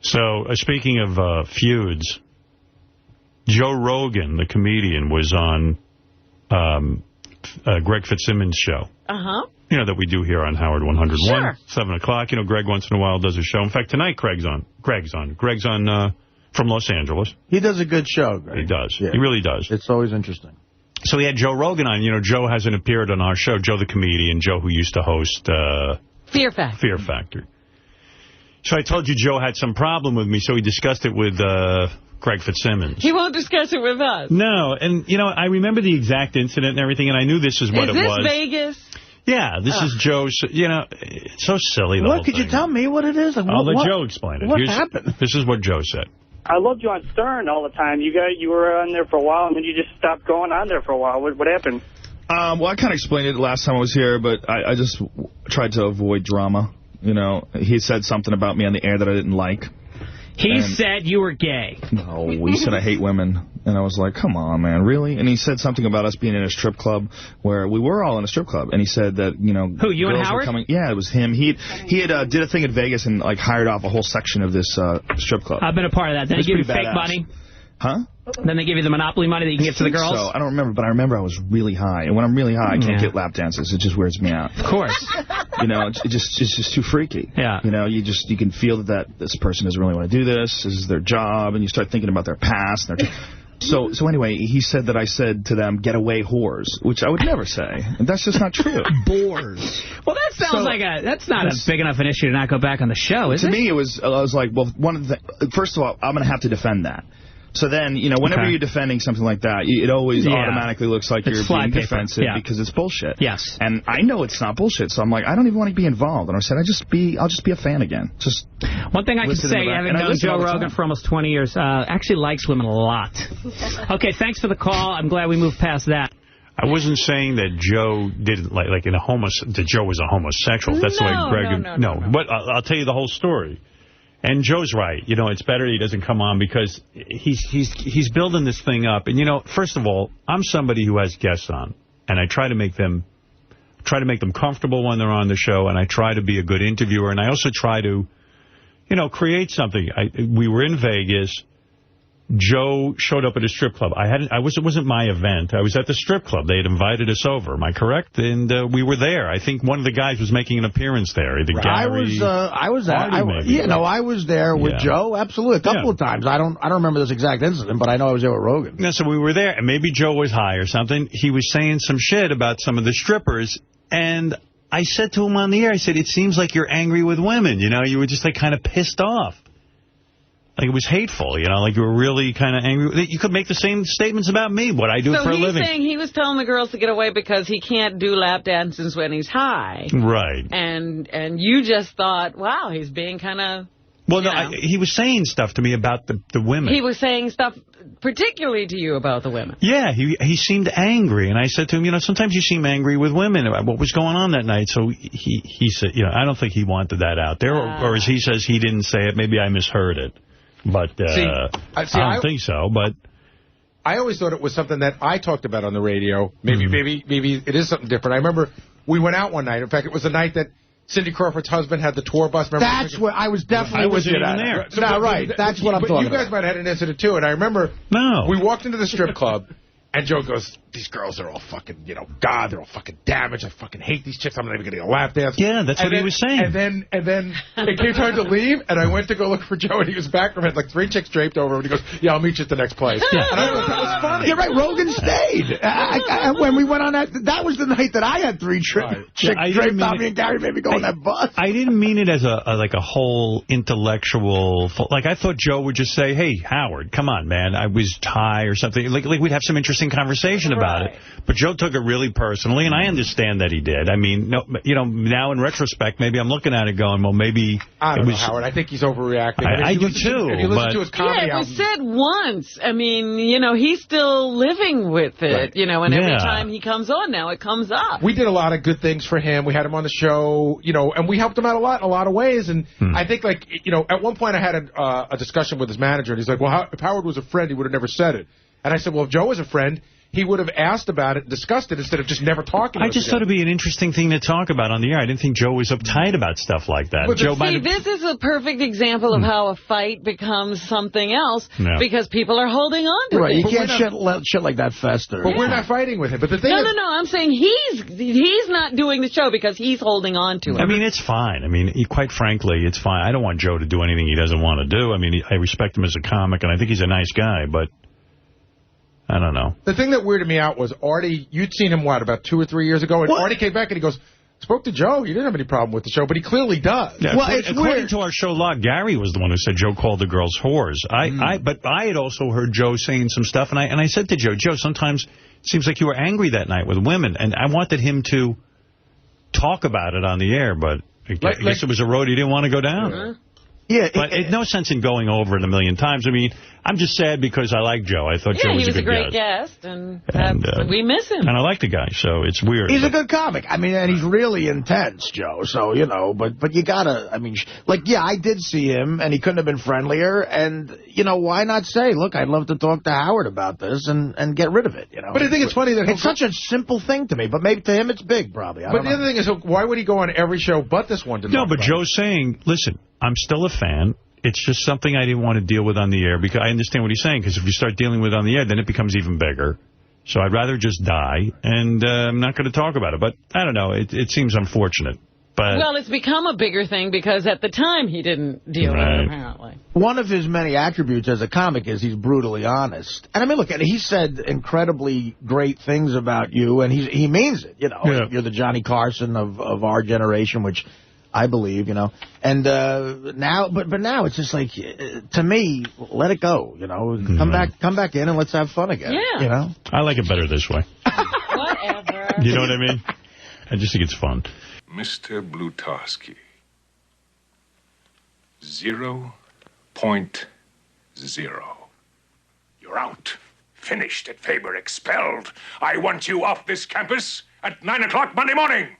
So, speaking of feuds, Joe Rogan, the comedian, was on Greg Fitzsimmons' show. Uh-huh. You know, that we do here on Howard 101. Sure. 7 o'clock. You know, Greg once in a while does a show. In fact, tonight Greg's on. Greg's on from Los Angeles. He does a good show, Greg. He does. Yeah. He really does. It's always interesting. So we had Joe Rogan on. You know, Joe hasn't appeared on our show. Joe the comedian. Joe who used to host Fear Factor. Fear Factor. So I told you Joe had some problem with me, so he discussed it with Greg Fitzsimmons. He won't discuss it with us. No, and, you know, I remember the exact incident and everything, and I knew this is what it was. Is this Vegas? Yeah, this is Joe's, you know, it's so silly, the whole What? Could thing. you tell me what it is? Like, I'll let Joe explain it. What happened? This is what Joe said. I loved you on Stern all the time. You were on there for a while, and then you just stopped going on there for a while. What happened? Well, I kind of explained it last time I was here, but I just tried to avoid drama. You know, he said something about me on the air that I didn't like. He said you were gay. No, he said I hate women. And I was like, come on, man, really? And he said something about us being in a strip club where we were all in a strip club. And he said that, you know, who, you and Howard? Yeah, it was him. He had did a thing in Vegas and, like, hired off a whole section of this strip club. I've been a part of that. Then they give you fake money. Huh? Then they give you the Monopoly money that you can give to the girls? So I don't remember, but I remember I was really high. And when I'm really high, I can't get lap dances. It just weirds me out. Of course. You know, it's just too freaky. Yeah. You know, you can feel that this person doesn't really want to do this. This is their job, and you start thinking about their past. And so anyway, he said that I said to them, "Get away, whores," which I would never say. And that's just not true. Bores. Well, that sounds that's not a big enough an issue to not go back on the show, is it? To me, I was like, well, first of all, I'm going to have to defend that. So then, you know, whenever you're defending something like that, it always automatically looks like you're being defensive because it's bullshit. Yes. And I know it's not bullshit, so I'm like, I don't even want to be involved. And I said, I'll just be a fan again. Just one thing I can say, having known Joe Rogan for almost 20 years, actually likes women a lot. Okay, thanks for the call. I'm glad we moved past that. I wasn't saying that Joe didn't like in that Joe was a homosexual. That's the way Greg. No. But I'll tell you the whole story. And Joe's right. You know, it's better he doesn't come on because he's building this thing up. And, you know, first of all, I'm somebody who has guests on. And I try to make them comfortable when they're on the show. And I try to be a good interviewer. And I also try to, you know, create something. We were in Vegas. Joe showed up at a strip club. It wasn't my event. I was at the strip club. They had invited us over. Am I correct? And we were there. I think one of the guys was making an appearance there. Either Gary, I was there with Joe. Absolutely, a couple of times. I don't remember this exact incident, but I know I was there with Rogan. Yeah, so we were there, and maybe Joe was high or something. He was saying some shit about some of the strippers, and I said to him on the air, I said, "It seems like you're angry with women. You know, you were just like kind of pissed off." Like, it was hateful, you know, like you were really kind of angry. You could make the same statements about me, what I do for a living. So he's saying he was telling the girls to get away because he can't do lap dances when he's high. Right. And you just thought, wow, he's being kind of... Well, no, he was saying stuff to me about the women. He was saying stuff particularly to you about the women. Yeah, he seemed angry. And I said to him, you know, sometimes you seem angry with women about what was going on that night. So he said, you know, I don't think he wanted that out there. Or as he says, he didn't say it. Maybe I misheard it. But I don't think so. But I always thought it was something that I talked about on the radio. Maybe it is something different. I remember we went out one night. In fact, it was the night that Cindy Crawford's husband had the tour bus. Remember? That's what I was definitely with you there. So, no, right. That's what I'm talking about. You guys might have had an incident, too. And I remember we walked into the strip club, and Joe goes, these girls are all fucking, you know, God, they're all fucking damaged. I fucking hate these chicks. I'm not even going to get a lap dance. Yeah, that's what he was saying. And then it came time to leave, and I went to go look for Joe, and he was back from it, like 3 chicks draped over him, and he goes, yeah, I'll meet you at the next place. Yeah. And I thought that was funny. You're right, Rogan stayed. When we went on that was the night that I had 3 chicks draped on me, and Gary made me go on that bus. I didn't mean it as a whole intellectual, like I thought Joe would just say, hey, Howard, come on, man, I was high or something. Like we'd have some interesting conversation about it. But Joe took it really personally, and I understand that he did. I mean, no, you know, now in retrospect, maybe I'm looking at it going, well, maybe I don't know, Howard. I think he's overreacting. I do too. If you listen to his comedy it was said once. I mean, you know, he's still living with it, you know, and every time he comes on now, it comes up. We did a lot of good things for him. We had him on the show, you know, and we helped him out in a lot of ways. And I think, like, you know, at one point I had a discussion with his manager, and he's like, well, if Howard was a friend, he would have never said it. And I said, well, if Joe was a friend, he would have asked about it and discussed it instead of just never talking to us. I just thought it'd be an interesting thing to talk about on the air. I didn't think Joe was uptight about stuff like that. But Joe this is a perfect example of how a fight becomes something else because people are holding on to it. You can't let shit like that fester. But we're not fighting with him. But the thing is... No, I'm saying he's not doing the show because he's holding on to it. I mean, it's fine. I mean, quite frankly, it's fine. I don't want Joe to do anything he doesn't want to do. I mean, I respect him as a comic, and I think he's a nice guy, but... I don't know. The thing that weirded me out was Artie, you'd seen him, about 2 or 3 years ago? And Artie came back and he goes, spoke to Joe. You didn't have any problem with the show, but he clearly does. Yeah, well, according to our show log, Gary was the one who said Joe called the girls whores. But I had also heard Joe saying some stuff, and I said to Joe, sometimes it seems like you were angry that night with women, and I wanted him to talk about it on the air, but I guess it was a road he didn't want to go down. Yeah, but no sense in going over it a million times. I mean, I'm just sad because I like Joe. I thought Joe was a good great guest, and we miss him. And I like the guy, so it's weird. He's a good comic. I mean, and he's really intense, Joe. So, but you gotta, I mean, I did see him, and he couldn't have been friendlier. And, why not say, look, I'd love to talk to Howard about this and get rid of it, But I think it's funny that... It's such a simple thing to me, but maybe to him it's big, probably. But the other thing is, why would he go on every show but this one? No, but Joe's saying, listen, I'm still a fan. It's just something I didn't want to deal with on the air, because I understand what he's saying, because if you start dealing with it on the air, then it becomes even bigger. So I'd rather just die, and I'm not going to talk about it. But I don't know. It seems unfortunate. But well, it's become a bigger thing because at the time he didn't deal with it, apparently. One of his many attributes as a comic is he's brutally honest. And I mean, look, he said incredibly great things about you, and he means it. You're the Johnny Carson of our generation, which... I believe, and now, but now it's just like, to me, let it go, come back in and let's have fun again, I like it better this way. Whatever. You know what I mean? I just think it's fun. Mr. Blutarski, 0.0. You're out. Finished at Faber, expelled. I want you off this campus at 9 o'clock Monday morning.